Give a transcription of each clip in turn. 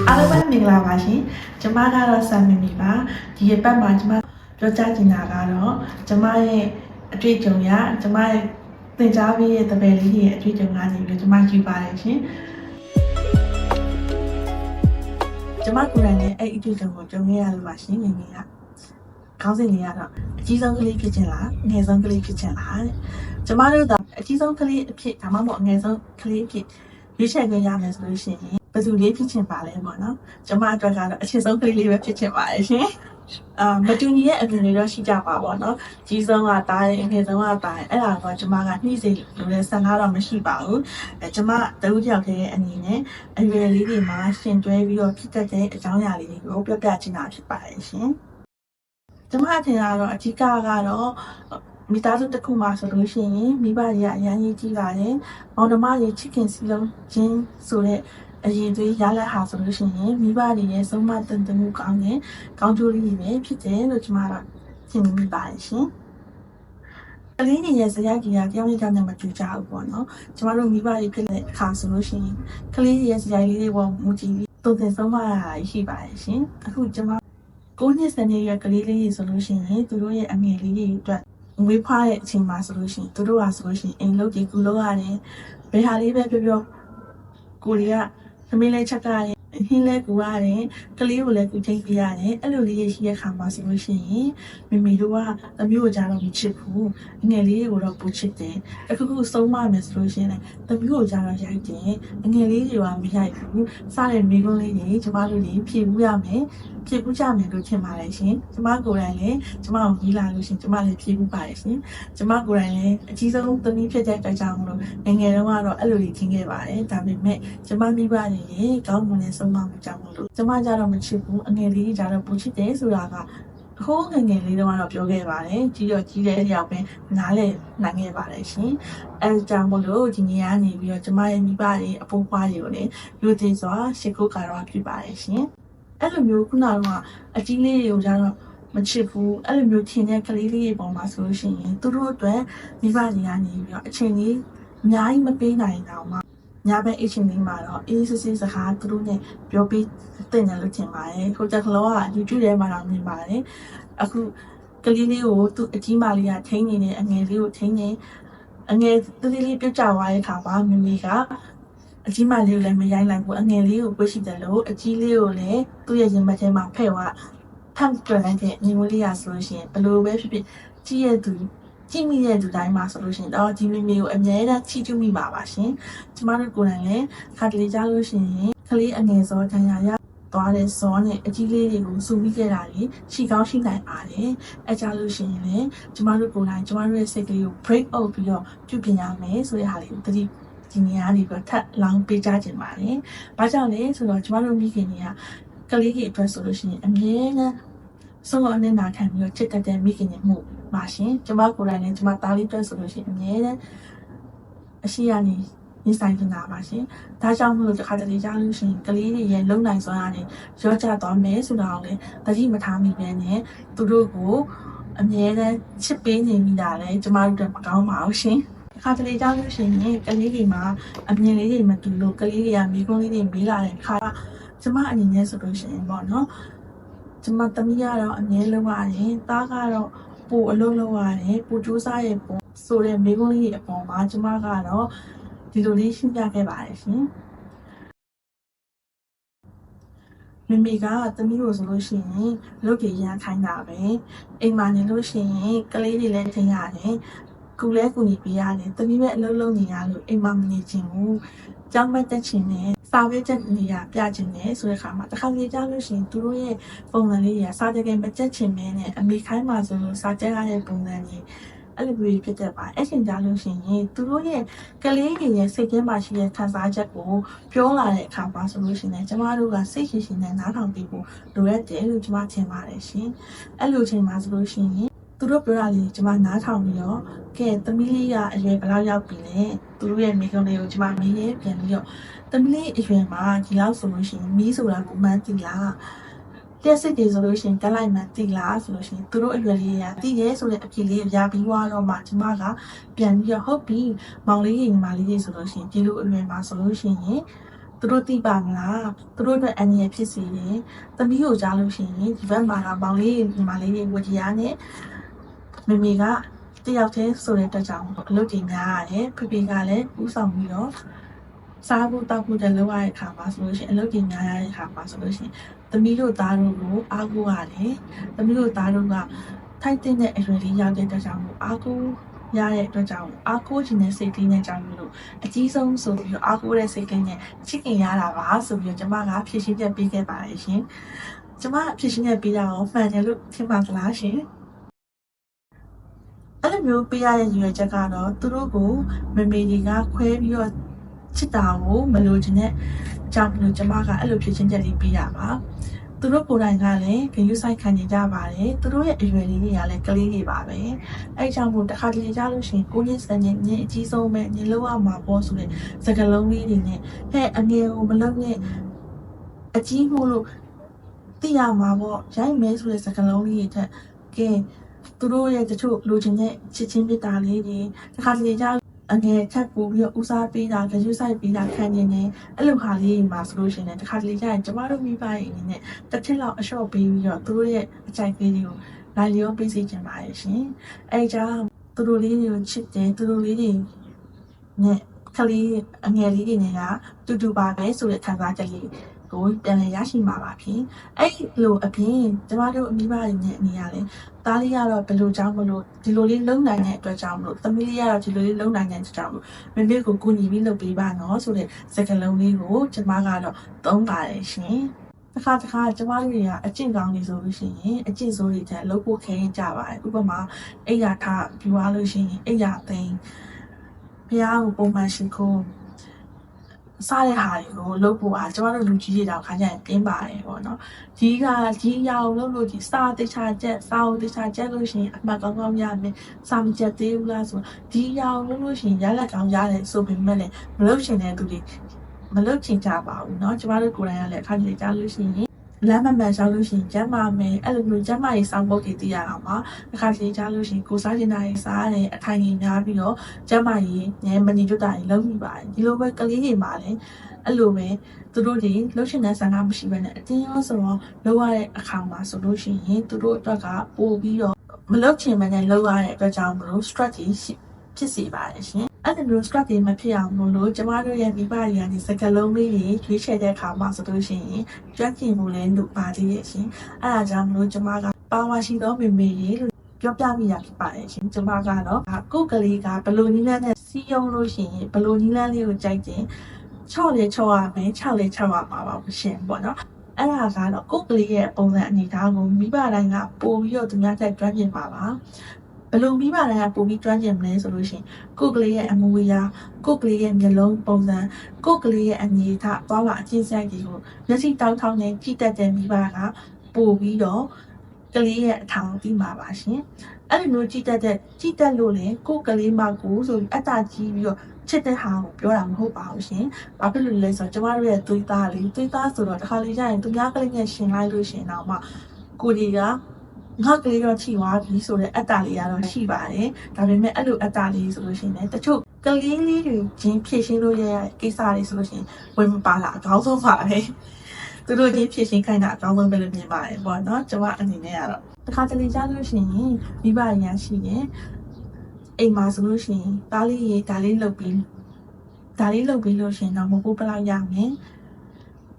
အားလုံးပဲမင်္ဂလာပါရှင်ကျမကတော့ဆမ်မီမီပါဒီရက်ပတ်မှာကျမပြောကြားချင်တာကတော့ကျမရဲ့အတွေ့အကြုံရကျမရဲ့သင်ကြားပေးတဲ့တပည့်လေးတွေရဲ့အတွေ့အကြုံကနေပြီးကျမယူပါတယ်ရှင်ကျမကိုယ်တိုင်လည်းအဲ့အတွေ့အကြုံကိုကြုံခဲ့ရလို့ပါရှင်မိမိကခေါင်းစဉ်လေးကတော့အကြီးဆုံးကလေးဖြစ်ခြင်းလားအငယ်ဆုံးကလေးဖြစ်ခြင်းလားတဲ့ကျမတို့ကအကြီးဆုံးကလေးအဖြစ်ဒါမှမဟုတ်အငယ်ဆုံးကလေးအဖြစ်ရွေးချယ်ခွင့်ရမယ်ဆိုလို့ရှိရင်ဘယ်သူလေးဖြစ်ချင်ပါလဲပေါ့နော်ကျမအတွက်ကတော့အချစ်ဆုံးကလေးလေးပဲဖြစ်ချင်ပါတယ်ရှင်မတူညီရဲ့အမြင်တွေတော့ရှိကြပါပေါ့နော်ကြီးဆုံးကတားတယ်အငယ်ဆုံးကတားတယ်အဲ့ဒါကကျမကနှိမ့်စေလို့လည်းဆန္ဒတော့မရှိပါဘူးကျမတဦးတယောက်တည်းရဲ့အနေနဲ့အရွယ်လေးတွေမှာရှင်တွဲပြီးတော့ဖြစ်တတ်တဲ့အကြောင်းအရာလေးတွေကိုပြောပြချင်တာဖြစ်ပါတယ်ရှင်ကျမထင်တာတော့အဓိကကတော့မိသားစုတစ်ခုမှာဆိုလို့ရှိရင်မိဘတွေကအရင်ကြီးကြည့်ပါတယ်မောင်နှမတွေချစ်ခင်စီလုံးချင်းဆိုတဲ့အရင်သွေးရလက်ဟာဆိုလို့ရှိရင်မိဘတွေရဲ့ဆုံးမတန်တမှုကောင်းတဲ့ကောင်းကျိုးလေးတွေပဲဖြစ်တယ်လို့ကျမကသင်မိပါတယ်ရှင်ကလေးတွေရဲ့ဇယက်ကြီးကတယောက်နဲ့တယောက်နဲ့မတူကြဘူးပေါ့နော်ကျမတို့မိဘတွေဖြစ်တဲ့အခါဆိုလို့ရှိရင်ကလေးတွေရဲ့ဇယက်လေးတွေပေါ်မူတည်ပြီးတုံ့ပြန်ဆုံးမရတာရှိပါတယ်ရှင်အခုကျမ9 နှစ်စနေရကလေးလေးတွေဆိုလို့ရှိရင်သူတို့ရဲ့အငယ်လေးတွေအတွက်ဝေးဖွားတဲ့အချိန်မှာဆိုလို့ရှိရင်သူတို့ကဆိုလို့ရှိရင်အိမ်လုပ်တွေကုလုပ်ရတယ်ဘယ်ဟာလေးပဲပြောပြောကိုရီးယားသမီးလေးချက်ကြရတယ်ဟင်းလဲကူရတယ်ကလေးကိုလည်းကူချိန်ပြရတယ်အဲ့လိုလေးရရှိတဲ့ခါမှာဆိုလို့ရှိရင်မိမိတို့ကသမီးကိုကြားတော့မချစ်ဘူးငယ်လေးကိုတော့ပူချစ်တယ်အခုဆုံးမမယ်ဆိုလို့ရှိရင်သမီးကိုကြားတော့ရိုက်တယ်ငယ်လေးတွေကမရိုက်ဘူးစတဲ့မိကုန်းလေးတွေကျမတို့တွေဖြည့်ဘူးရမယ်ဖြည့်ဘူးကြမယ်လို့ထင်ပါတယ်ရှင်ကျမကိုယ်တိုင်လည်းကျမကိုကြီးလာလို့ရှင်ကျမလည်းဖြည့်ဘူးပါတယ်ရှင်ကျမကိုယ်တိုင်လည်းအကြီးဆုံးသမီးဖြစ်တဲ့အတွက်ကြောင့်မလို့ငယ်တုန်းကတော့အဲ့လိုတွေထင်ခဲ့ပါတယ်ဒါပေမဲ့ကျမမိဘတွေရဲ့ကောင်းမွန်တဲ့ဆုံးမမှုကြောင့်မလို့ကျမကြတော့မချစ်ဘူးအငယ်လေးကြတော့ပူချစ်တယ်ဆိုတာကဟိုးငယ်လေးတုန်းကတော့ပြောခဲ့ပါတယ်ကြီးတော့ကြီးတဲ့ရောက်ပဲနားလေနိုင်ခဲ့ပါတယ်ရှင်အဲကြောင့်မလို့ဒီနေ့ကနေပြီးတော့ကျမရဲ့မိဘတွေအဖိုးဖွားတွေကိုလည်းယူသေးစွာရှ िख ုကတော့ပြပါတယ်ရှင်အဲ့လိုမျိုးခုနကအကြီးလေးတွေကိုကြတော့မချစ်ဘူးအဲ့လိုမျိုးထင်တဲ့ကလေးလေးတွေပေါ်မှာဆိုလို့ရှိရင်သူတို့အတွက်မိဘတွေကနေပြီးတော့အချိန်ကြီးအများကြီးမပေးနိုင်တော့မှညာဘက်အချင်းလေးမှာတော့အေးစစ်စစ်စကားသူတို့နဲ့ပြောပြီးတင်တယ်လို့ထင်ပါတယ်။ကိုကြကလောက YouTube ထဲမှာတော့မြင်ပါတယ်။အခုကလေးလေးကိုသူ့အကြီးမလေးကထိန်းနေတယ်အငယ်လေးကိုထိန်းနေအငယ်တလေးလေးပြုတ်ကျသွားတဲ့ခါမှာမိမိကအကြီးမလေးကိုလည်းမရိုင်းလိုက်ဘူးအငယ်လေးကိုပွေ့ရှိတယ်လို့အကြီးလေးကိုလည်းသူ့ရဲ့ရင်ဘတ်ထဲမှာဖဲ့သွားဖမ်းတွယ်လိုက်တဲ့ညီမလေးရဆိုလို့ရှိရင်ဘလို့ပဲဖြစ်ဖြစ်ကြီးရဲ့သူကြည့်မိတဲ့လူတိုင်းမှာဆိုလို့ရှိရင်တော့ဒီမိမိကိုအမြဲတမ်းချီးကျူးမိပါပါရှင်ကျမတို့ကိုယ်တိုင်လည်းခါတလေကြားလို့ရှိရင်ကလေးအငယ်စောတန်ရာရသွားတဲ့စောနဲ့အကြီးလေးတွေကိုစုပြီးခဲ့တာကြီးရှိကောင်းရှိနိုင်ပါတယ်အဲကြားလို့ရှိရင်လည်းကျမတို့ကိုယ်တိုင်ကျမတို့ရဲ့စိတ်ကလေးကို break out ပြီးတော့ပြုပြင်ရမယ်ဆိုတဲ့ဟာလေးကိုတတိဒီနေရာလေးပြီးထပ်လောင်းပေးကြခြင်းပါတယ်ဘာကြောင့်လဲဆိုတော့ကျမတို့မိခင်တွေကကလေးကြီးအတွက်ဆိုလို့ရှိရင်အမြဲတမ်းဆုံးအနေနာခံပြီးတော့ချစ်တတ်တဲ့မိခင်တွေမှုပါရှင်ကျမကိုယ်တိုင်လည်းကျမသားလေးအတွက်ဆိုလို့ရှိရင်အမြဲတမ်းအရှိရနေရင်ဆိုင်နေတာပါရှင်ဒါကြောင့်မလို့တစ်ခါတလေကြားလို့ရှိရင်ကလေးတွေရဲ့လုံနိုင်စွမ်းအားတွေရောကျသွားမယ်ဆိုတာကိုလည်းတတိမထားမိပဲနဲ့သူတို့ကိုအမြဲတမ်းချစ်ပေးနေမိတာလည်းကျမတို့တို့မကောင်းပါဘူးရှင်ခါတလေကြားလို့ရှိရင်ကလေးတွေမှာအမြင်လေးတွေမတူလို့ကလေးတွေကမိကုန်းလေးတွေမေးလာတဲ့ခါကျမအနေနဲ့ဆိုလို့ရှိရင်ပေါ့နော်ကျမသမီးကတော့အမြဲလုံးရတယ်သားကတော့ပို့အလုံးလုံးရတယ်ပို့ကြိုးစားရဲ့ပုံဆိုတဲ့မိကုန်းလေးတွေအပေါ်မှာကျမကတော့ဒီလိုလေးရှင်းပြခဲ့ပါတယ်ရှင်မိမိကသမီးကိုဆိုလို့ရှိရင်လုပ်ကြရန်ခိုင်းတာပဲအိမ်မှာနေလို့ရှိရင်ကလေးတွေလည်းထင်ရတယ်ကူလဲကူညီပေးရတယ်သမီးပဲအလုပ်လုပ်နေရလို့အိမ်မှာမနေချင်ဘူးကျောင်းမတက်ချင်နဲ့စာဝေးချက်နေရပြချင်တယ်ဆိုတဲ့ခါမှာတစ်ခါလေကြားလို့ရှိရင်သူတို့ရဲ့ပုံစံလေးတွေကစာတကယ်မတက်ချင်မဲနဲ့အမိခိုင်းမှဆိုလို့စာတက်ရတဲ့ပုံစံကြီးအဲ့လိုမျိုးဖြစ်တတ်ပါအဲ့ချိန်ကြားလို့ရှိရင်သူတို့ရဲ့ကလေးတွေရဲ့စိတ်ထဲမှာရှိတဲ့ခံစားချက်ကိုပြောလာတဲ့အခါမှာဆိုလို့ရှိရင်ကျမတို့ကစိတ်ရှိရှိနဲ့နားထောင်ပြီးဖို့လိုရတယ်လို့ကျမထင်ပါတယ်ရှင်အဲ့လိုချိန်မှာဆိုလို့ရှိရင်သူတို့ပြောတာလေးကျမနားထောင်ပြီးတော့ကဲသမီးလေးကအရွယ်ဘယ်လောက်ရောက်ပြီလဲသူတို့ရဲ့မိကုန်းလေးကိုကျမမေးရဲပြန်ပြီးတော့သမီးလေးအရွယ်မှာဒီလောက်ဆိုလို့ရှိရင်မီးဆိုတာကိုမှန်းသိလား တက်စစ်တွေဆိုလို့ရှိရင်တက်လိုက်မှတိလားဆိုလို့ရှိရင်သူတို့အရွယ်လေးတွေကတိရဲဆိုတဲ့အဖြစ်လေးရပြီးွားတော့မှကျမကပြန်ပြီးတော့ဟုတ်ပြီမောင်လေးညီမလေးတွေဆိုလို့ရှိရင်ဒီလိုအရွယ်မှာဆိုလို့ရှိရင်သူတို့သိပါမလားသူတို့အတွက်အန်ရဖြစ်စီတယ်သမီးကိုကြားလို့ရှိရင်ဒီဘက်မှာကမောင်လေးညီမလေးတွေဝကြီးရနဲ့မေမေကတယောက်တည်းဆိုတဲ့အတွက်ကြောင့်အလုပ်တွေများရတယ်ဖေဖေကလည်းဥဆောင်ပြီးတော့စားဖို့တောက်ဖို့တည်းလုပ်ရတဲ့အခါမှာဆိုလို့ရှိရင်အလုပ်တွေများရတဲ့အခါမှာဆိုလို့ရှိရင်သမီးတို့သားတို့ကိုအားကိုးရတယ်သမီးတို့သားတို့ကထိုက်တဲ့အရွယ်လေးရောက်တဲ့အတွက်ကြောင့်အားကိုးရတဲ့အတွက်ကြောင့်အားကိုးခြင်းနဲ့စိတ်ကလေးနဲ့ကြောင့်လို့အကြီးဆုံးဆိုပြီးတော့အားကိုးတဲ့စိတ်ကလေးနဲ့ချစ်ခင်ရတာပါဆိုပြီးတော့ကျမကဖြည့်ရှင်းချက်ပေးခဲ့ပါတယ်ရှင်ကျမဖြည့်ရှင်းချက်ပေးတာကိုမှန်တယ်လို့ထင်ပါသလားရှင်အဲ့လိုမျိုးပေးရတဲ့ရည်ရွယ်ချက်ကတော့သူတို့ကိုမမေကြီးကခွဲပြီးတော့ချစ်တာကိုမလိုချင်တဲ့ကြောင့်လို့ကျမကအဲ့လိုဖြည့်ရှင်းချက်လေးပေးရပါသူတို့ကိုယ်တိုင်ကလည်းဂရုစိုက်ခံနေကြပါတယ်သူတို့ရဲ့အရွယ်လေးတွေကလည်းကလေးတွေပါပဲအဲ့ကြောင့်မို့တစ်ခါတလေကြားလို့ရှိရင်ကိုကြီးစံနဲ့ညအကြီးဆုံးပဲညလုံးအောင်မှာပေါ့ဆိုတဲ့စကားလုံးလေးတွေနဲ့ဟဲ့အငယ်ကိုမလုပ်နဲ့အကြီးမို့လို့သိရမှာပေါ့ရိုက်မဲဆိုတဲ့စကားလုံးလေးတွေထက်ကဲသူတို့ရဲ့တချို့လိုချင်တဲ့ချစ်ချင်းမြတ်တာလေးတွေတစ်ခါတလေကြားအငယ်ချက်ပို့ပြီးတော့ဦးစားပေးတာကြွစိုက်ပေးတာခံနေတယ်အဲ့လိုဟာလေးမှာဆိုလို့ရှိရင်တခါတလေကျရင်ကျမတို့မိဘရဲ့အနေနဲ့တစ်ထစ်လောက်အလျှော့ပေးပြီးတော့သူတို့ရဲ့အကြိုက်လေးတွေကိုလိုက်လျောပေးစီချင်ပါရဲ့ရှင်အဲ့ကြောင့်သူတို့လေးတွေကိုချစ်တယ်သူတို့လေးတွေနဲ့ကလေးအငယ်လေးတွေနဲ့ကတူတူပါပဲဆိုတဲ့ခံစားချက်လေးကိုပြန်လည်ရရှိမှာပါဖြင့်အဲ့လိုအပြင်ကျမတို့အမိဘတွေနဲ့အနေရလဲသားလေးကတော့ဘယ်လိုကြောင့်မလို့ဒီလိုလေးလုံနိုင်တဲ့အတွက်ကြောင့်မလို့သမီးလေးကတော့ဒီလိုလေးလုံနိုင်တဲ့အတွက်ကြောင့်မလို့မမေကိုကူညီပြီးလုပ်ပေးပါနော်ဆိုတဲ့စကားလုံးလေးကိုကျမကတော့သုံးပါတယ်ရှင်တစ်ခါကျမတို့တွေကအကျင့်ကောင်းနေဆိုလို့ရှိရင်အကျင့်ဆိုးတွေတက်လုပ်ဖို့ခဲရင်ကြပါတယ်ဥပမာအိယာထပြွားလို့ရှိရင်အိယာသိမ်းဖះကိုပုံမှန်ရှိခိုးစားတဲ့ဟာတွေကိုလုပ်ဖို့ကျမတို့လူကြီးတွေတောင်ခါကြရင်ပြင်းပါတယ်ပေါ့နော်ဒီရောက်လို့ဒီစားတိချာချက်စားကိုတိချာချက်လို့ရှိရင်အမှတ်ကောင်းကောင်းရမယ်စားမချက်သေးဘူးလားဆိုဒီရောက်လို့ရှိရင်ရလက်ကောင်းရတယ်ဆိုပေမဲ့လည်းမလုပ်ချင်တဲ့သူတွေမလုပ်ချင်ကြပါဘူးเนาะကျမတို့ကိုယ်တိုင်ကလည်းအခါကြီးကြားလို့ရှိရင်လမ်းမမှန်ရှောက်လို့ရှိရင်ကျမ်းမာမယ်အဲ့လိုမျိုးကျမ်းမာရေးစောင့်ပုတ်တွေသိရအောင်ပါအခါကြီးကြားလို့ရှိရင်ကိုစားချင်တာရေးစားရတယ်အထိုင်ကြီးများပြီးတော့ကျမ်းမာရေးညမနေကြတာတွေလုံးမိပါတယ်ဒီလိုပဲကလေးတွေမှာလည်းအဲ့လိုပဲသူတို့တွေလှုပ်ရှင်တဲ့ဆန္ဒမရှိဘဲနဲ့အတင်းရောဆိုတော့လောက်ရတဲ့အခါမှာဆိုလို့ရှိရင်သူတို့အတွက်ကပို့ပြီးတော့မလုပ်ချင်မှလည်းလောက်ရတဲ့အတွက်ကြောင့်မလို့ stress ဖြစ်စေပါတယ်ရှင်အဲ့ဒီလို stress တွေမဖြစ်အောင်လို့ကျမတို့ရဲ့မိဘတွေကနေစကားလုံးလေးတွေရွေးချယ်တဲ့အခါမှာဆိုလို့ရှိရင်ကြွကျင်မှုလည်းလုပ်ပါသေးရဲ့ရှင်အဲ့ဒါကြောင့်မလို့ကျမကပါဝါရှိသောမေမေရေလို့ပြောပြမိရဖြစ်ပါတယ်ရှင်ကျမကတော့ကိုယ်ကလေးကဘလိုနည်းလမ်းနဲ့စီးရုံးလို့ရှိရင်ဘလိုနည်းလမ်းလေးကိုကြိုက်တယ်ချော့လေချော့ရမယ်ချောက်လေချောက်ရမှာပါရှင်ပေါ့နော်အဲ့ဒါကတော့ကိုယ်ကလေးရဲ့ပုံစံအနေထားကိုမိဘတိုင်းကပို့ပြီးတော့သူများတက်ကျွမ်းကျင်ပါပါဘယ်လိုမိဘတိုင်းကပို့ပြီးကျွမ်းကျင်မလဲဆိုလို့ရှိရင်ကိုယ်ကလေးရဲ့အမူအရာကိုယ်ကလေးရဲ့မျက်လုံးပုံစံကိုယ်ကလေးရဲ့အနေထားသွားလာအကျင့်ဆိုင်တွေကိုမျက်စိတောင်းထောင်းနဲ့ကြည့်တတ်တဲ့မိဘကပို့ပြီးတော့ကလေးရဲ့အထောင်ပြီးမှာပါရှင်အဲ့လိုမျိုးကြည့်တတ်လို့လေကိုယ်ကလေးမကိုဆိုပြီးအတ္တကြီးပြီးတော့ချစ်တဲ့ဟာကိုပြောတာမဟုတ်ပါဘူးရှင်။ဘာဖြစ်လို့လဲဆိုတော့ကျမတို့ရဲ့သွေးသားဆိုတော့တစ်ခါလေကြာရင်သူများကလေးနဲ့ရှင်လိုက်လို့ရှင်တော့မှကိုကြီးကငါကလေးတော့ချီသွားပြီဆိုတဲ့အတ္တလေးကတော့ရှိပါတယ်။ဒါပေမဲ့အဲ့လိုအတ္တလေးဆိုလို့ရှင်လည်းတချို့ကလေးလေးတွေချင်းဖြည့်ရှင်းလို့ရတဲ့ကိစ္စတွေဆိုလို့ရှင်ဝင်မပါတာအကောင်းဆုံးပါပဲ။သူတို့ချင်းဖြည့်ရှင်းခိုင်းတာအကောင်းဆုံးပဲလို့မြင်ပါတယ်ပေါ့နော်။ကျမအနေနဲ့ကတော့တစ်ခါတလေကြာလို့ရှင်မိဘရန်ရှိရင်အိမ်မှာဆိုလို့ရှိရင်ဒါလေးလုပ်ပြီးလို့ရှင်တော့မဟုတ်ဘူးဘယ်လောက်ရမယ်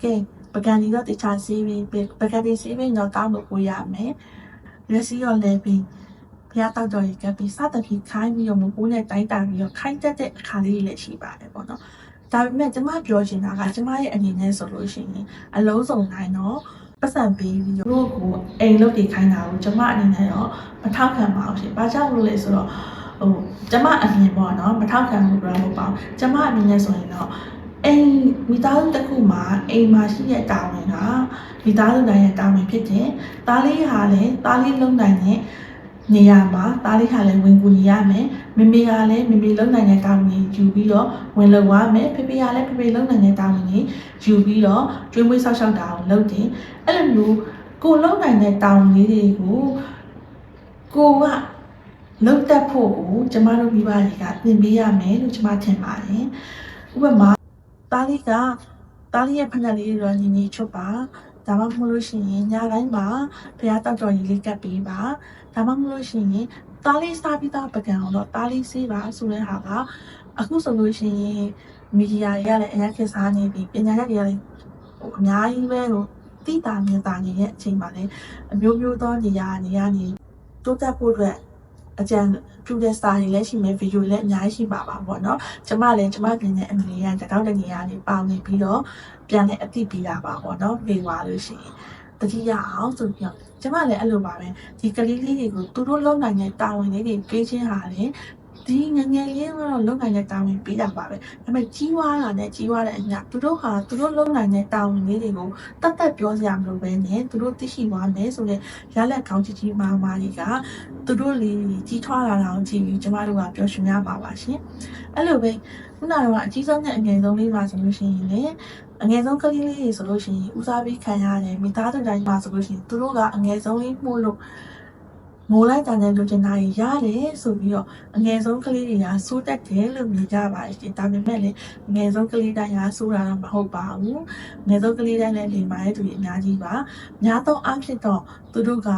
ကဲပကံဒီတော့တခြားဆေးပြီးပကံဒီဆေးပြီးတော့တောင်းလို့ပို့ရမယ်လက်စီရောလည်းပြီးဖျားတောက်တော်ကြီးကပြီးစသဖြင့်ခိုင်းပြီးတော့မဟုတ်ဘူးနဲ့တိုင်းတာပြီးတော့ခိုင်းတတ်တဲ့အခါလေးလည်းရှိပါတယ်ပေါ့နော်ဒါပေမဲ့ကျမပြောချင်တာကကျမရဲ့အနေနဲ့ဆိုလို့ရှိရင်အလုံးစုံတိုင်းတော့ပတ်စံပေးပြီးတော့ကိုအိမ်လုပ်တည်ခိုင်းတာကိုကျမအနေနဲ့တော့မထောက်ခံပါဘူးရှင်။ဘာကြောင့်လို့လဲဆိုတော့ကျမအမြင်ပေါ့နော်မထောက်ခံမှုတော့မဟုတ်ပါဘူးကျမအမြင်နဲ့ဆိုရင်တော့အိမ်မိသားစုတစ်ခုမှာအိမ်မှာရှိတဲ့တာဝန်ကမိသားစုတိုင်းရဲ့တာဝန်ဖြစ်တယ်။သားလေးဟာလည်းသားလေးလုံးနိုင်တဲ့နေရာမှာသားလေးဟာလည်းဝင်ကူညီရမယ်။မမေကလည်းမမေလုံးနိုင်တဲ့တာဝန်ကိုယူပြီးတော့ဝင်လုပ်ရမယ်။ဖေဖေကလည်းဖေဖေလုံးနိုင်တဲ့တာဝန်ကိုယူပြီးတော့ကျွေးမွေးဆောက်ရှောက်တာကိုလုပ်တယ်။အဲ့လိုမျိုးက ကိုလုံးနိုင်တဲ့တောင်းလေးတွေကိုကိုကလုံတက်ဖို့ကိုကျမတို့မိဘတွေကသင်ပေးရမယ်လို့ကျမထင်ပါတယ်ဥပမာသားလေးရဲ့ဖက်နှက်လေးတွေညီညီချွတ်ပါဒါမှမဟုတ်လို့ရှိရင်ညတိုင်းမှာဖះတောက်တော်ကြီးလေးကပ်ပေးပါဒါမှမဟုတ်လို့ရှိရင်သားလေးစားပြီးသားပကံအောင်တော့သားလေးဆေးပါဆိုတဲ့ဟာကအခုဆိုလို့ရှိရင်မီဒီယာတွေကလည်းအရင်ခေတ်စားနေပြီပညာရပ်တွေကလည်းအများကြီးပဲလို့တိတာမြင်တာနေရဲ့အချိန်မှာလည်းအမျိုးမျိုးသောနေရာနေတိုးတက်ဖို့အတွက်အကြံပြုတဲ့စာတွေလည်းရှိမယ်ဗီဒီယိုလည်းအများကြီးရှိပါပေါ့နော်ကျမလည်းကျမပြင်တဲ့အမေရတကောက်တနေရာနေပေါင်းနေပြီးတော့ပြန်လည်းအသိပေးတာပါပေါ့နော်ပြေသွားလို့ရှိရင်တတိယအောင်ဆိုပြီးတော့ကျမလည်းအဲ့လိုပါပဲဒီကလေးလေးတွေကိုသူတို့လုံနိုင်တဲ့တာဝန်လေးတွေပေးခြင်းဟာလေဒီငငယ်လေးကတော့လုံနိုင်တဲ့တာဝန်ပေးတာပါပဲဒါပေမဲ့ကြီးွားတာနဲ့ကြီးွားတဲ့အညာသူတို့လုံနိုင်တဲ့တာဝန်လေးတွေကိုတတ်ပြောစရာမလိုပဲနဲ့သူတို့သိရှိသွားမယ်ဆိုတဲ့ရလက်ကောင်းကြီးမားတွေကသူတို့လေးကြီးထွားလာတာကိုကြည့်ပြီးကျမတို့ကပျော်ရွှင်ရပါပါရှင်အဲ့လိုပဲခုနကအကြီးဆုံးနဲ့အငယ်ဆုံးလေးပါဆိုလို့ရှိရင်လေအငယ်ဆုံးကလေးလေးတွေဆိုလို့ရှိရင်ဦးစားပေးခံရတယ်မိသားစုတိုင်းမှာဆိုလို့ရှိရင်သူတို့ကအငယ်ဆုံးလေးမှုလို့မိုးလိုက်တန်တဲ့လူကျင်သားကြီးရတယ်ဆိုပြီးတော့အငယ်ဆုံးကလေးတွေကစိုးတက်တယ်လို့မြင်ကြပါရှင်ဒါပေမဲ့လည်းအငယ်ဆုံးကလေးတိုင်းကစိုးတာတော့မဟုတ်ပါဘူးအငယ်ဆုံးကလေးတိုင်းလည်းလိမ်မာတဲ့သူတွေအများကြီးပါများသောအားဖြင့်တော့သူတို့က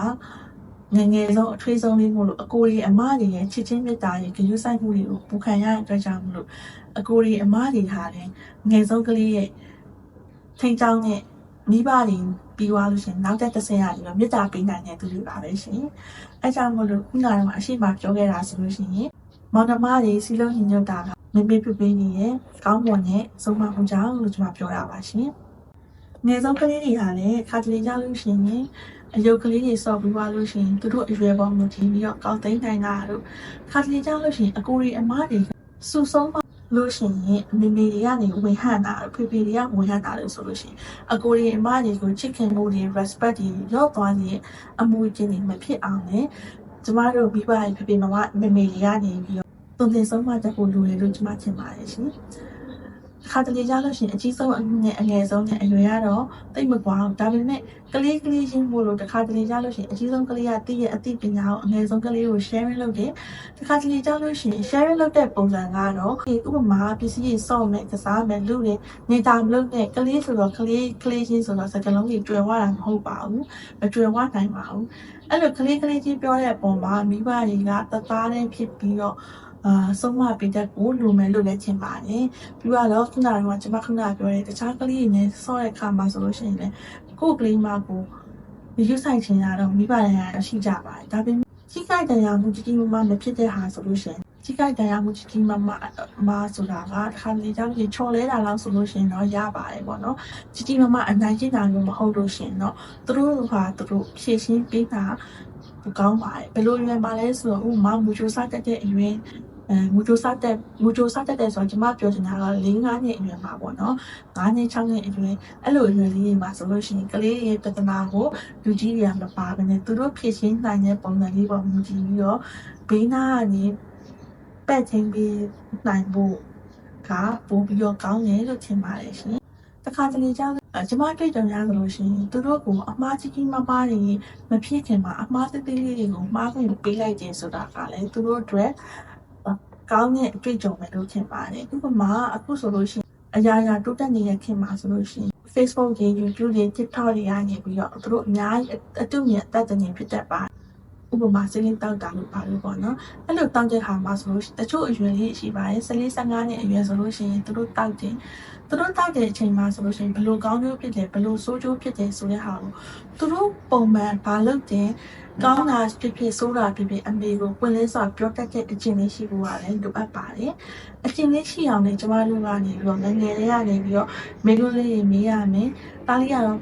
ငငယ်ဆုံးအထွေးဆုံးလေးမို့လို့အကိုတွေအမတွေရဲ့ချစ်ချင်းမြတ်တာရဲ့ဂရုစိုက်မှုတွေကိုပူခံရတဲ့အတွက်ကြောင့်မလို့အကိုတွေအမတွေဟာလည်းငယ်ဆုံးကလေးရဲ့ထိန်ချောင်းနဲ့မိဘတွေပြီးသွားလို့ရှိရင်နောက်တဲ့30ရာကြီးတော့မြတ်တာပေးနိုင်တဲ့သူတွေပါပဲရှင်အဲကြောင့်မလို့ခုနကအရှိမပြောခဲ့တာဆိုလို့ရှိရင်မောင်နှမတွေစီလုံးညီညွတ်တာကမမေပြပေးနေရဲ့ကောင်းမွန်တဲ့ဆုံးမမှုကြောင့်လို့ကျွန်မပြောတာပါရှင်ငယ်ဆုံးကလေးတွေကလည်းခါတလေကြလို့ရှိရင်အယုတ်ကလေးတွေစော့ပြီးသွားလို့ရှိရင်သူတို့အရွယ်ပေါ်မူတည်ပြီးတော့ကောင်းသိမ်းနိုင်တာတို့ခါတလေကြလို့ရှိရင်အကိုတွေအမတွေစုဆုံးလို့ရှိရင်မေမေတွေကနေဝင်ဟန်တာဖေဖေတွေကဝင်ဟန်တာလို့ဆိုလို့ရှိရင်အကိုတွေအမတွေကိုချစ်ခင်မှုတွေ respect တွေရောက်သွားတဲ့အမှုချင်းတွေမဖြစ်အောင်လေကျမတို့မိဘတွေဖေဖေမမမေမေတွေကနေပြီးတော့သုံးသင်ဆုံးမတတ်ဖို့လိုတယ်လို့ကျမထင်ပါတယ်ရှင်ခါတလေကြလို့ရှိရင်အကြီးဆုံးနဲ့အငယ်ဆုံးနဲ့အရွယ်ကတော့တိတ်မကွာဘူးဒါပေမဲ့ကလေးချင်းမို့လို့တစ်ခါတလေကြလို့ရှိရင်အကြီးဆုံးကလေးကတည့်ရဲ့အသိပညာကိုအငယ်ဆုံးကလေးကို sharing လုပ်တယ်တစ်ခါတလေကြလို့ရှိရင် sharing လုပ်တဲ့ပုံစံကတော့ဥပမာပစ္စည်းကြီးစော့မယ်ကစားမယ်လူတွေနေတာမလုပ်နဲ့ကလေးဆိုတော့ကလေးချင်းဆိုတော့စကလုံးကြီးကျွယ်ဝတာမဟုတ်ပါဘူးမကျွယ်ဝနိုင်ပါဘူးအဲ့လိုကလေးချင်းပြောတဲ့အပေါ်မှာမိဘတွေကတသားတည်းဖြစ်ပြီးတော့ဆုံးမပေးတတ်ကိုလိုမယ်လို့လည်းထင်ပါတယ်ပြီးတော့ခုနကကျွန်မခုနပြောတဲ့တခြားကလေးတွေနဲ့ဆော့တဲ့ခါမှာဆိုလို့ရှိရင်လည်းကိုယ်ကလေးမကိုယူဆိုင်ချင်တာတော့မိဘတွေကရှိကြပါတယ်ဒါပေမဲ့ကြီးကြိုက်တရားမှုကြီးမမမဖြစ်တဲ့ဟာဆိုလို့ရှိရင်ကြီးကြိုက်တရားမှုကြီးမဆိုတာကတစ်ခါလေကြောင့်ချော်လဲတာလောက်ဆိုလို့ရှိရင်တော့ရပါတယ်ပေါ့နော်ကြီးမအနိုင်ကျင့်တာမျိုးမဟုတ်လို့ရှိရင်တော့သူတို့ဖြည့်ရှင်းပေးတာကောင်းပါတယ်ဘယ်လိုရွယ်ပါလဲဆိုတော့ဥမာမူချိုစားတဲ့အရွယ်မူချိုစားတဲ့ဆိုတော့ကျွန်မပြောချင်တာက4-5နှစ်အရွယ်မှာပေါ့နော်9နှစ်6နှစ်အရွယ်အဲ့လိုအရွယ်လေးတွေမှာဆိုလို့ရှိရင်ကလေးရဲ့ပြဿနာကိုလူကြီးတွေကမပါဘဲနဲ့သူတို့ဖြည့်ရှင်းနိုင်တဲ့ပုံစံလေးပေါ်မူတည်ပြီးတော့ဘေးနားကနေပက်ချင်းပြီးနိုင်ဖို့ကပို့ပြီးတော့ကောင်းတယ်လို့ထင်ပါတယ်ရှင်တခါတလေကြောင့်ကျမတွေ့ကြရလို့ရှိရင်သူတို့ကအမှားကြီးမတွေမဖြစ်ခင်မှာအမှားသေးသေးလေးတွေကိုမှားခွင့်ပေးလိုက်ခြင်းဆိုတာကလည်းသူတို့အတွက်ကောင်းတဲ့အတွေ့အကြုံပဲလို့ထင်ပါတယ်ဥပမာအခုဆိုလို့ရှိရင်အရာရာတိုးတက်နေတဲ့ခင်မှာဆိုလို့ရှိရင် Facebook တွေ YouTube တွေ TikTok တွေကနေပြီးတော့သူတို့အများကြီးအတုမြင်အသက်တငင်ဖြစ်တတ်ပါတယ်ဥပမာစိတ်လေးတောက်တာလို့ပါလို့ပေါ့နော်အဲ့လိုတောက်တဲ့ခါမှာဆိုလို့တချို့အရွယ်လေးရှိပါတယ်14-15နှစ်အရွယ်ဆိုလို့ရှိရင်သူတို့တောက်တဲ့အချိန်မှာဆိုလို့ရှိရင်ဘလို့ကောင်းကျိုးဖြစ်တယ်ဘလို့ဆိုးကျိုးဖြစ်တယ်ဆိုတဲ့ဟာကိုသူတို့ပုံမှန်ဘာလုပ်တယ်ကောင်းတာဖြစ်ဆိုးတာဖြစ်အမေကိုပွင့်လင်းစွာပြောတတ်တဲ့အကျင့်လေးရှိဖို့ရတယ်လိုအပ်ပါတယ်အကျင့်လေးရှိအောင်လည်းကျမတို့ကနေပြီးတော့ငယ်လေးကနေပြီးတော့မိလို့လေးတွေမေးရမယ်တားလေးကတော့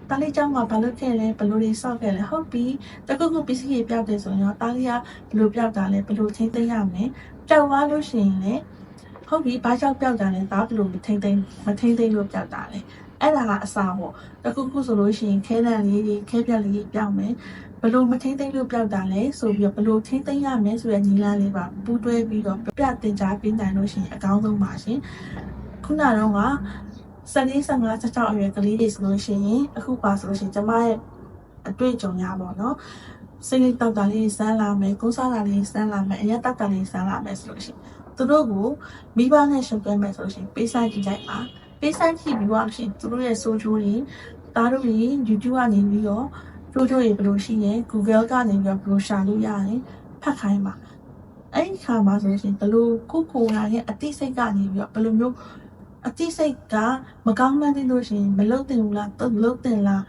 တားလေးကျောင်းမှာဘာလုပ်ခဲ့လဲဘလို့တွေဆောက်ခဲ့လဲဟုတ်ပြီတခုခုပစ္စည်းတွေပြောက်တယ်ဆိုရင်တော့တားလေးကဘလို့ပြောက်တာလဲဘလို့ချင်းသိမ်းရမယ်ပြောက်သွားလို့ရှိရင်လည်းဟုတ်ပြီဘာကြောင့်ပြောက်တာလဲဒါဘလို့မထိမ့်သိမ့်လို့ပြောက်တာလဲအဲ့ဒါကအစားပေါ့တခုခုဆိုလို့ရှိရင်ခဲတံလေးတွေခဲပြက်လေးပြောက်မယ်ဘလို့မထိမ့်သိမ့်လို့ပြောက်တာလဲဆိုပြီးတော့ဘလို့ထိမ့်သိမ့်ရမယ်ဆိုတဲ့ညီလန်းလေးပါပူးတွဲပြီးတော့ပြတင်ကြားပေးနိုင်လို့ရှိရင်အကောင်းဆုံးပါရှင်ခုနကတော့14-15-16အရွယ်ကလေးတွေဆိုလို့ရှိရင်အခုပါဆိုလို့ရှိရင်ကျမရဲ့ အတွေ့အကြုံရပါတော့စိတ်လေးတောက်တာလေးစမ်းလာမယ်ကိုးစားတာလေးစမ်းလာမယ်အရက်တောက်တာလေးစမ်းလာမယ်ဆိုလို့ရှိရင်သူတို့ကိုမိဘနဲ့ရှင်ပြမယ်ဆိုလို့ရှိရင်ပေးဆိုင်ကြည့်လိုက်ပါပေးဆိုင်ကြည့်ပြီးတော့ရှင်သူတို့ရဲ့ဆိုချိုးတွေသားတို့တွေ YouTube ကနေပြီးတော့ချိုးချိုးတွေဘယ်လိုရှိရဲ Google ကနေပြီးတော့ဘယ်လိုရှာလို့ရရင်ဖတ်ခိုင်းပါအဲ့ဒီခါမှာဆိုလို့ရှိရင်ဘယ်လိုကိုယ်ရဲ့အသိစိတ်ကနေပြီးတော့ဘယ်လိုမျိုးအသိစိတ်ကမကောင်းမှန်းသိလို့ရှိရင်မလုပ်တင်ဘူးလားလုပ်တင်လာ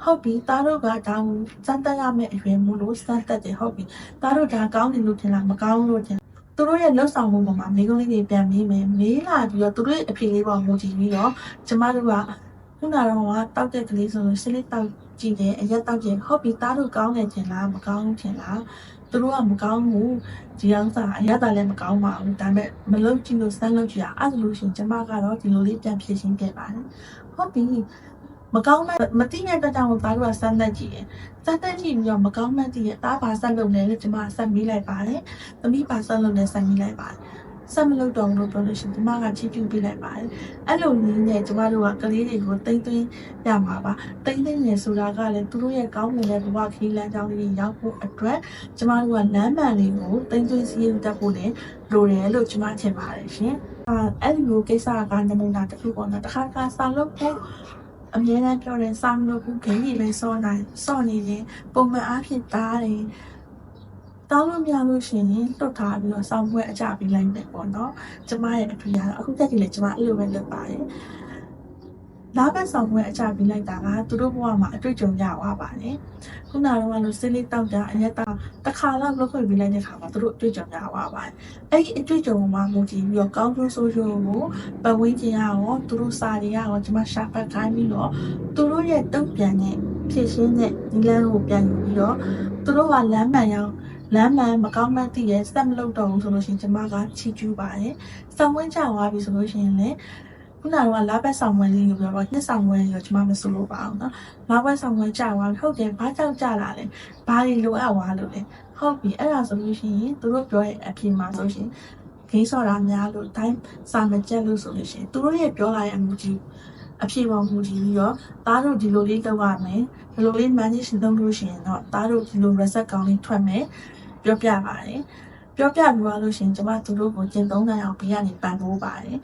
းဟုတ်ပြီသားတို့ကဒါကိုစမ်းတက်ရမယ့်အရွယ်မို့လို့စမ်းတက်တယ်ဟုတ်ပြီသားတို့ဒါကောင်းတယ်လို့ထင်လားမကောင်းလို့ထင်သူတို့ရဲ့လှုပ်ဆောင်မှုပေါ်မှာမိကုန်းလေးတွေပြန်မေးမယ်မေးလာပြီးတော့သူတို့ရဲ့အဖြေလေးပေါ်မူတည်ပြီးတော့ကျမတို့ကခုနကတော့တောက်တဲ့ကလေးဆိုလို့ရှစ်လေးတောက်ကြည့်တယ်အရက်တောက်ကြည့်ဟုတ်ပြီသားတို့ကောင်းတယ်ထင်လားမကောင်းဘူးထင်လားသူတို့ကမကောင်းဘူးဒီအောင်စားအရက်တာလည်းမကောင်းပါဘူးဒါပေမဲ့မလုပ်ကြည့်လို့စမ်းလုပ်ကြည့်ရအဲ့လိုရှင်ကျမကတော့ဒီလိုလေးပြန်ဖြည့်ရှင်းခဲ့ပါတယ်ဟုတ်ပြီမကောင်းမသိတဲ့အတွက်ကြောင့်သားတို့ကစမ်းသက်ကြည့်တယ်စမ်းသက်ကြည့်ပြီးတော့မကောင်းမှန်းသိရဲ့သားပါဆက်လုပ်နေလို့ကျမဆက်မိလိုက်ပါတယ်သမီးပါဆက်လုပ်နေဆက်မိလိုက်ပါတယ်ဆက်မလုပ်တော့ဘူးလို့ပြောလို့ရှိရင်ကျမကချီးကျူးပေးလိုက်ပါတယ်အဲ့လိုနည်းနဲ့ကျမတို့ကကလေးတွေကိုတိမ့်သိမ်းရမှာပါတိမ့်သိမ်းနေဆိုတာကလည်းသူတို့ရဲ့ကောင်းမွန်တဲ့ဘဝခီးလမ်းကြောင်းလေးရောက်ဖို့အတွက်ကျမတို့ကလမ်းမှန်လေးကိုတိမ့်သိမ်းစီးရတတ်ဖို့လည်းလိုတယ်လို့ကျမထင်ပါတယ်ရှင်အဲ့ဒီလိုကိစ္စကနမူနာတစ်ခုပေါ့နော်တစ်ခါစာလုပ်ဖို့အမြဲတမ်းပြောတယ်စာမလုပ်ဘူးခင်ဗျပဲစောနေရင်ပုံမှန်အားဖြင့်တားတယ်တောင်းလို့မရလို့ရှိရင်တွတ်ထားပြီးတော့စောင်းပွဲအကြပေးလိုက်မယ်ပေါ့နော်ကျမရဲ့အတွေ့အကြုံအခုတက်ကြည့်လေကျမအဲ့လိုပဲလုပ်ပါတယ်လာဘက်ဆောင်ပွဲအကြပေးလိုက်တာကသူတို့ဘဝမှာအတွေ့အကြုံရသွားပါတယ်ခုနကတော့လို့စိလေးတောက်တာအရက်တောက်တစ်ခါလောက်လုပ်ခွင့်ပေးလိုက်တဲ့ခါမှာသူတို့အတွေ့အကြုံရသွားပါတယ်အဲ့ဒီအတွေ့အကြုံမှာမူတည်ပြီးတော့ကောင်းကျိုးဆိုးကျိုးကိုပတ်ဝန်းကျင်ရောသူတို့စာတွေရောကျမရှာပတ်ခိုင်းပြီးတော့သူတို့ရဲ့တုံ့ပြန်တဲ့ဖြည့်ရှင်းတဲ့ဒီလမ်းကိုပြန်ယူပြီးတော့သူတို့ကလမ်းမှန်ရောက်လမ်းမှန်မကောင်းမှန်းသိရဲစက်မလုပ်တော့ဘူးဆိုလို့ရှိရင်ကျမကချီကျူးပါတယ်။ဆောင်ဝင်းချသွားပြီဆိုလို့ရှိရင်လည်းခုနကလာဘက်ဆောင်ဝင်းလေးကိုပြောတော့နှစ်ဆောင်ဝင်းရောကျမမဆိုလို့ပါအောင်နော်။လာဘက်ဆောင်ဝင်းချသွားပြီဟုတ်တယ်ဘာကြောင့်ကြလာလဲ။ဘာတွေလိုအပ်သွားလို့လဲ။ဟုတ်ပြီအဲ့ဒါဆိုလို့ရှိရင်သူတို့ပြောတဲ့အဖြေမှာဆိုရှင်ဂိမ်းစော်တာများလို့တိုင်းစာမကြက်လို့ဆိုလို့ရှိရင်သူတို့ရဲ့ပြောလာတဲ့အမှုကြီးအဖြေပေါ်မူတည်ပြီးတော့သားတို့ဒီလိုလေးလုပ်ရမယ်ဒီလိုလေး manage လုပ်လို့ရှိရင်တော့သားတို့ဒီလို reset ကောင်းလေးထွက်မယ်ပြောပြပါတယ်ပြောပြပြီးသွားလို့ရှိရင်ကျမသူတို့ကိုကျင့်သုံးနိုင်အောင်ဘေးကနေပံ့ပိုးပါတယ်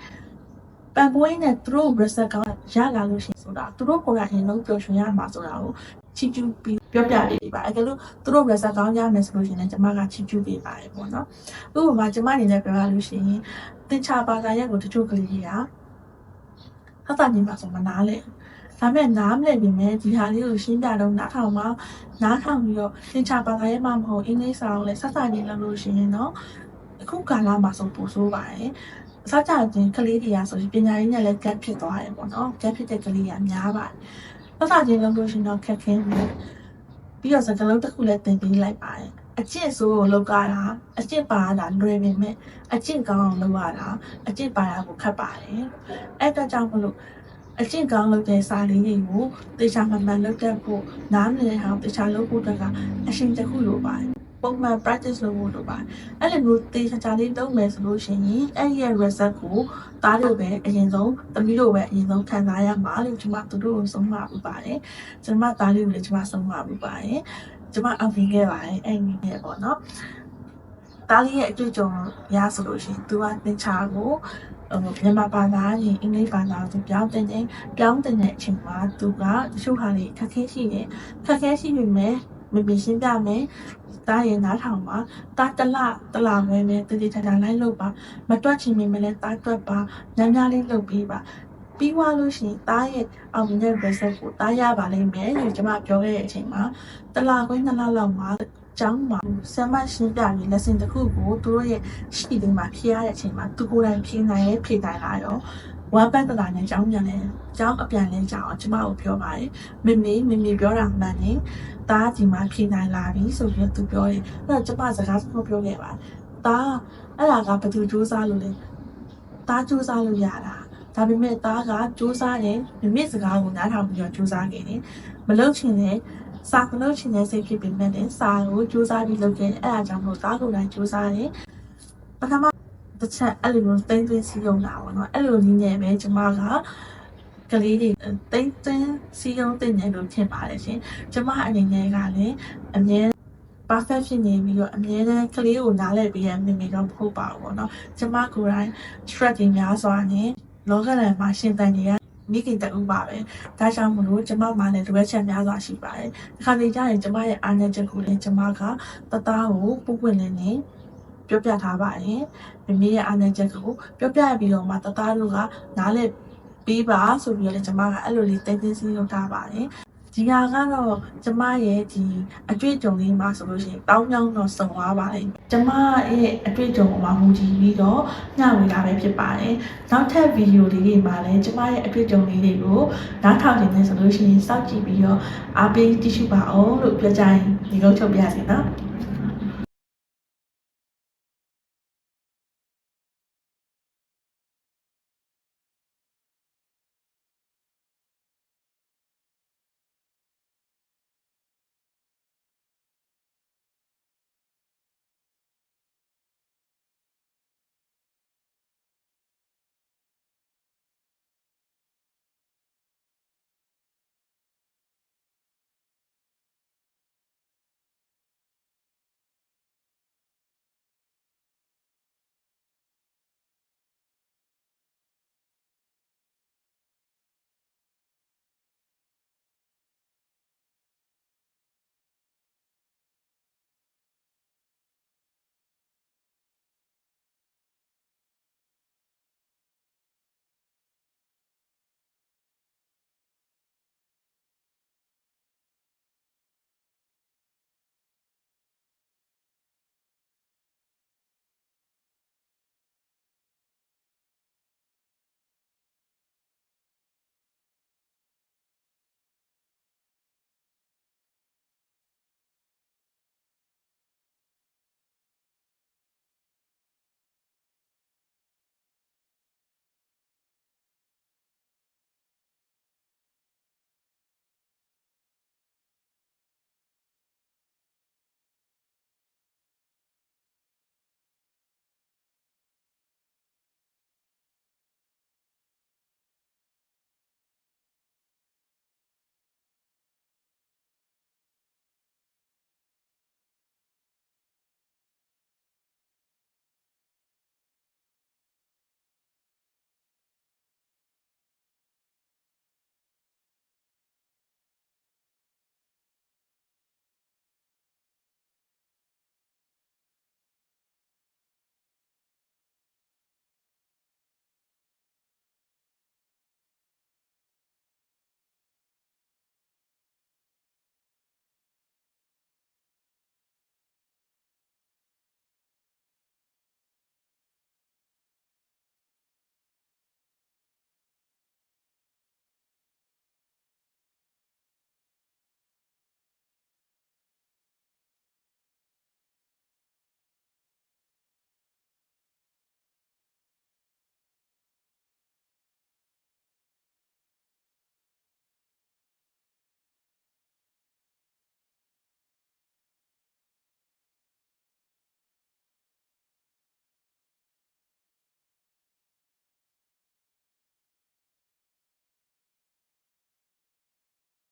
ပံ့ပိုးရင်းနဲ့သူတို့ reset ကောင်းရလာလို့ရှိရင်ဆိုတာသူတို့ကိုယ်တိုင်လုံးပျော်ရွှင်ရမှာဆိုတာကိုချီးကျူးပြီးပြောပြပေးပါအဲ့ဒါလို့သူတို့ reset ကောင်းရမယ်ဆိုလို့ရှိရင်ကျမကချီးကျူးပေးပါတယ်ပေါ့နော်ဥပမာကျမအနေနဲ့ပြောရလို့ရှိရင်တင်ချပါစာရက်ကိုတချို့ကလေးတွေကဟာတာနေမှာဆိုမနားလေဒါပေမဲ့နားမလဲပြင်မဲ့ဒီဟာလေးကိုရှင်းပြတော့နားထောင်ပြီးတော့သင်္ချာပါစာရဲ့မှမဟုတ်အင်္ဂလိပ်စာကိုလည်းစစချင်းလုပ်လို့ရှိရင်တော့အခုကာလမှာဆိုပို့ဆိုးပါတယ်စကြချင်းကလေးတွေကဆိုရင်ပညာရေးနဲ့လည်း gap ဖြစ်သွားတယ်ပေါ့နော် gap ဖြစ်တဲ့ကလေးကများပါတယ်စစချင်းလုပ်လို့ရှိရင်တော့ခက်ခဲပြီးတော့စကားလုံးတစ်ခုလည်းသင်ပေးလိုက်ပါတယ်အကျင့်ဆိုးကိုလုပ်ကြတာအကျင့်ပါတာလွယ်ပေမဲ့အကျင့်ကောင်းအောင်လုပ်ရတာအကျင့်ပါတာကိုခက်ပါတယ်အဲ့ဒါကြောင့်မလို့အကျင့်ကောင်းလုပ်တဲ့စာလေးတွေကိုတေချာမှန်မှန်လုပ်တတ်ဖို့နားမလည်အောင်တေချာလုပ်ဖို့အတွက်ကအရှင်တစ်ခုလိုပါတယ်ပုံမှန် practice လုပ်ဖို့လိုပါတယ်အဲ့လိုမျိုးတေချာလေးလုပ်မယ်ဆိုလို့ရှိရင်အဲ့ရဲ့ result ကိုသားတို့ပဲအရင်ဆုံးသမီးတို့ပဲအရင်ဆုံးခံစားရမှာလို့ကျွန်မသူတို့ကိုဆုံးမပူပါတယ်ကျွန်မသားလေးကိုလည်းကျွန်မဆုံးမပူပါတယ်ကျွန်မအောင်မြင်ခဲ့ပါတယ်အဲ့ဒီနဲ့ပေါ့နော်တားလေးရဲ့အတွေ့အကြုံရဆိုလို့ရှိရင်သူကသင်္ချာကိုမြန်မာဘာသာရင်အင်္ဂလိပ်ဘာသာကိုပြောင်းတင်တဲ့အချိန်မှာသူကတချို့ဟာတွေခက်ခဲရှိပေမဲ့မပြရှင်းပြမယ်တားရင်နားထောင်ပါတားတလပဲတတိထထလိုက်လုပ်ပါမတွက်ချင်ပေမဲ့လည်းတားတွက်ပါများလေးလုပ်ပေးပါပြီးသွားလို့ရှိရင်တားရဲ့အောင်မြင်တဲ့ result ကိုတားရပါလိမ့်မယ်လို့ကျွန်မပြောခဲ့တဲ့အချိန်မှာတလခွဲ2လလောက်မှာကျောင်းမှာဆမ်မရှင်းပြပြီး lesson တစ်ခုကိုသူတို့ရဲ့ရှိတယ်မှာဖြေရတဲ့အချိန်မှာသူကိုယ်တိုင်ဖြေနိုင်ရဲ့ဖြေတိုင်းလာရောဝမ်ပတ်တလာနဲ့ကျောင်းပြန်လဲကျောင်းအပြန်လဲကြအောင်ကျမကိုပြောပါတယ်မေမေပြောတာမှန်တယ်တားဒီမှာဖြေနိုင်လာပြီဆိုပြီးသူပြောတယ်အဲ့တော့ကျမစကားပြောခဲ့ပါတယ်တားအဲ့ဒါကဘယ်သူစူးစမ်းလို့လဲတားစူးစမ်းလို့ရတာဒါပေမဲ့တားကစူးစမ်းတယ်မေစကားကိုနားထောင်ပြီးတော့စူးစမ်းခဲ့တယ်မလုပ်ချင်တဲ့စာကလို့ချင်တဲ့စိတ်ဖြစ်ပေမဲ့လည်းစာကိုစူးစမ်းပြီးလုပ်ခဲ့အဲ့ဒါကြောင့်မို့တားကိုယ်တိုင်စူးစမ်းတယ်ပထမတစ်ချက်အဲ့လိုမျိုးတိမ့်သွင်းစီးရုံတာပေါ့နော်အဲ့လိုနည်းနဲ့ပဲကျမက ကလေးတွေတိတ်တန်းစီးရုံးတင်နေလို့ထင်ပါတယ်ရှင်ကျမအနေနဲ့ကလည်းအမြဲ perfect ဖြစ်နေပြီးတော့အမြဲတမ်းကလေးကိုနားလည်ပေးရမိမိတော့မဟုတ်ပါဘူးပေါ့နော်ကျမကိုယ်တိုင် stress တွေများစွာနဲ့လောကလန်မှာရှင်သန်နေရမိခင်တူပါပဲဒါကြောင့်မလို့ကျမမှလည်းလိုအပ်ချက်များစွာရှိပါတယ်ဒီခါလေးကျရင်ကျမရဲ့အားနည်းချက်ကိုလည်းကျမကတသားကိုပုတ်ပွင့်နေနေပြောပြထားပါတယ်မမေရဲ့အားနည်းချက်ကိုပြောပြပြီးတော့မှတသားတို့ကနားလည်ပေးပါဆိုပြီးတော့လည်းကျမကအဲ့လိုလေးတိတ်တိတ်စီးလုပ်ထားပါတယ်ဒီဟာကတော့ကျမရဲ့ဒီအတွေ့အကြုံလေးမှာဆိုလို့ရှိရင်တောင်းတောင်းတော့စုံသွားပါတယ်ကျမရဲ့အတွေ့အကြုံမှာမူတည်ပြီးတော့ညဝေလာပဲဖြစ်ပါတယ်နောက်ထပ်ဗီဒီယိုလေးတွေမှာလည်းကျမရဲ့အတွေ့အကြုံလေးတွေကိုနားထောင်နေတယ်ဆိုလို့ရှိရင်စောင့်ကြည့်ပြီးတော့အားပေးကြည့်ရှုပါအောင်လို့ပြောကြရင်ဒီကုန်းချုပ်ပြစီနော်